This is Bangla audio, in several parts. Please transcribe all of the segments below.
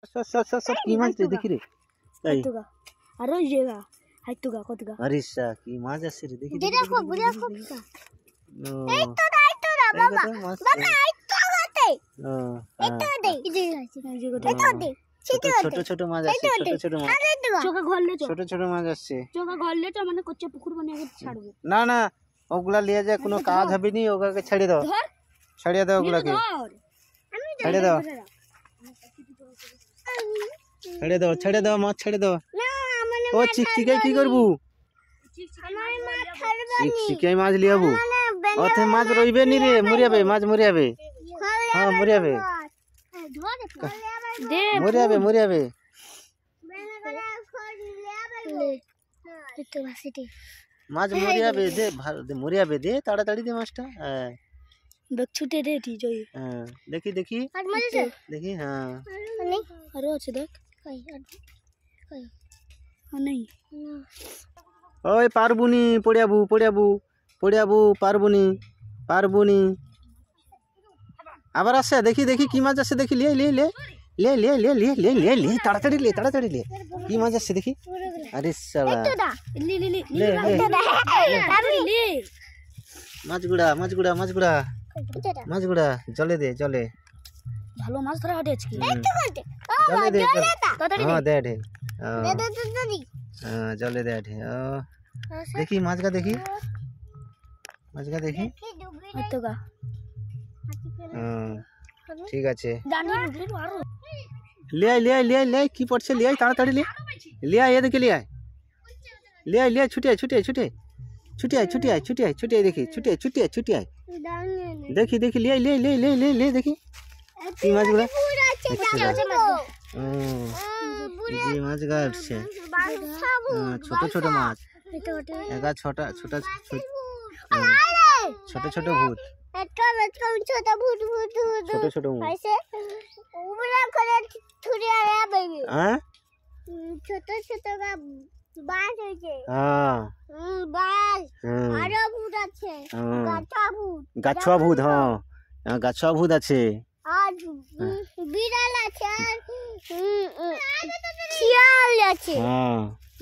সব কি মাছ রে দেখি রে এই আরে যেগা হাইতুগা কতগা আরিসা কি মাছ আছে রে দেখি দেখো দেখো এই তো বাবা বাবা এই তো গাতে ও এই তো দে এই যে দে ছোট ছোট মাছ আছে ছোট ছোট মাছ চোখা ঘরলে ছোট ছোট মাছ আছে চোখা ঘরলে তো মানে কচ্চা পুকুর বানিয়ে ছাড়বো না না ওগুলা লিয়ে যায় কোনো কাজ হবে নি ওগুলাকে ছেড়ে দাও ছাড়িয়ে দাও ওগুলাকে ছেড়ে দাও ছেড়ে দাও মাছ ছেড়ে দাও ও চিকচিকাই কি করবু চিকচিকাই মাছ লিয়াবু ওতে মাছ রইবে নি রে মরিয়াবে মাছ মরিয়াবে হ্যাঁ মরিয়াবে মরিয়াবে মরিয়াবে মাছ মরিয়াবে দে মরিয়াবে দে তাড়াতাড়ি দে মাছটা হ্যাঁ ছুটে রে জয় হ্যাঁ দেখি দেখি দেখি হ্যাঁ আরো আছে দেখ নেই ওই পারবুনি পড়িয়াবু পড়িয়াবু পড়িয়াবু পারবুনি পারবুনি আবার আসছে দেখি দেখি কি মাছ আছে দেখি লিয়ে লিয়ে লিয়ে লিয়ে লিয়ে লিয়ে লিয়ে লিয়ে লিয়ে লিয়ে তাড়াতাড়ি লিয়ে কি মাছ আছে দেখি আরে শালা মাছগুড়া মাছগুড়া মাছগুড়া মাছগুড়া জলে দে জলে ভালো মাছ ধরা হাটে আজকে জলে দে হ্যাঁ দে ঢে হ্যাঁ জলে দে ঢে দেখি মাছগা দেখি মাছগা দেখি ঠিক আছে লিয়ে লিয়ে লিয়ে লিয়ে কি পড়ছে লিয়ে তাড়াতাড়ি লিয়ে এদিকে লিয়ে লিয়ে লিয়ে ছুটে ছুটে ছুটে ছুটে ছুটে ছুটে ছুটে দেখি ছুটে ছুটে ছুটে দেখি দেখি লিয়ে লিয়ে লিয়ে লিয়ে লিয়ে লিয়ে দেখি কি মাছগুলো এই মাছ গাছে ছোট ছোট মাছ একা ছোটা ছোটা ছোট ছোট ভূত ছোট ছোট হ্যাঁ ছোট ছোট বাস হয়েছে আরো ভূত আছে গাছুয়া ভূত হ্যাঁ গাছুয়া ভূত আছে আর বিড়াল আছে আর শিয়াল আছে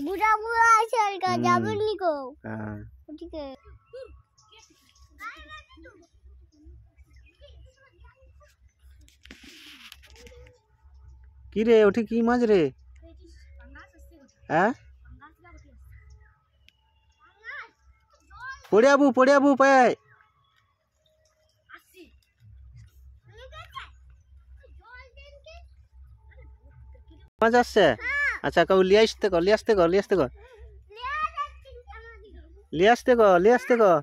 বুড়া বুড়া আছে আর যাবেন নি গো ঠিক আছে কি রে ওটি কি মাছ রে হ্যাঁ পড়িয়াবু পায় মাছ আসছে আচ্ছা কেউ লিয়ে আসতে কর লিয়ে আসতে কর লিয়ে আসতে কর লিয়ে আসতে কর লিয়ে আসতে কর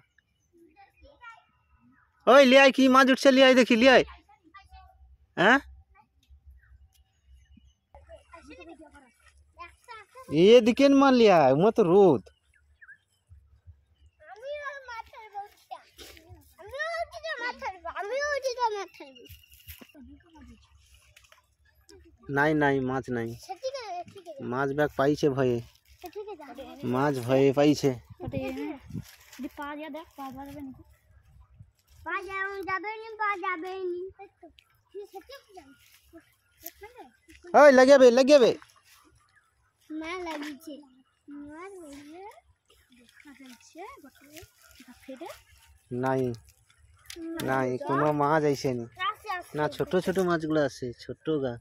ওই লিয়াই কি মাছ উঠছে লিয়াই দেখি লিয়াই হ্যাঁ ये दिकेन मान लिया मत रोद নাই নাই মাছ নাই মাছ ব্যাগ পাইছে ভয়ে মাছ ভয়ে পাইছে ওই লাগাবে লাগাবে না লাগিছে নাই নাই কোনো মাছ আইছেনি না ছোট ছোট মাছগুলো আছে ছোট গা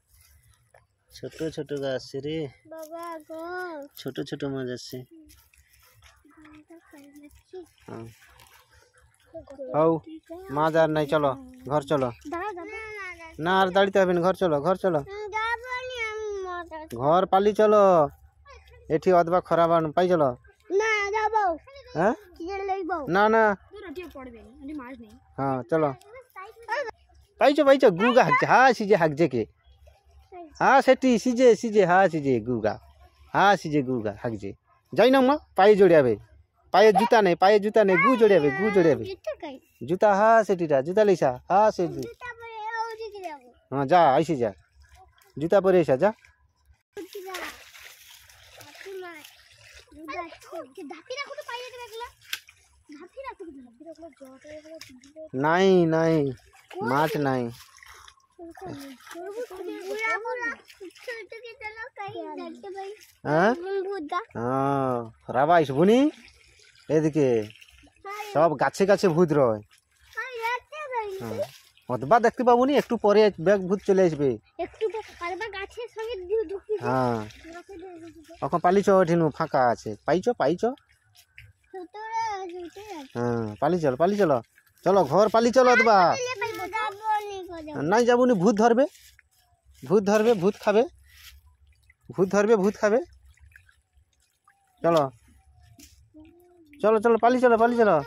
আছে রে ছোট ছোট মাছ আছে হও মাছ আর নাই চলো ঘর চলো না আর দাঁড়িতে হবে না ঘর চলো ঘর পালি চলো এটি অদবা খারাপ পাই চলো হ্যাঁ না না হ্যাঁ চলো পাইছো গুগা হাগছে হ্যাঁ সিজে হাগছে কে হ্যাঁ সেটি সিজে হ্যাঁ সিজে গুগা হ্যাঁ সিজে গুগা হাগছে যাই না মা পায়ে জড়িয়াবে পায়ে জুতা নেই গু জড়িয়াবে জুতা হ্যাঁ সেটিটা জুতা লইসা হ্যাঁ সেটি হ্যাঁ যা আইসি যা জুতা পরে এসা যা নাই নাই মাছ নাই হ্যাঁ রাবাইস বুনি এদিকে সব গাছে গাছে ভূত রয় অতবার দেখতে পাবনি একটু পরে ব্যাগ ভূত চলে আসবে হ্যাঁ এখন পালিছ ওঠিনু ফাঁকা আছে পাইছ হ্যাঁ পালি চলো চলো ঘর পালি চলো অতবা নাই যাবনি ভূত ধরবে ভূত খাবে চলো চলো পালি চলো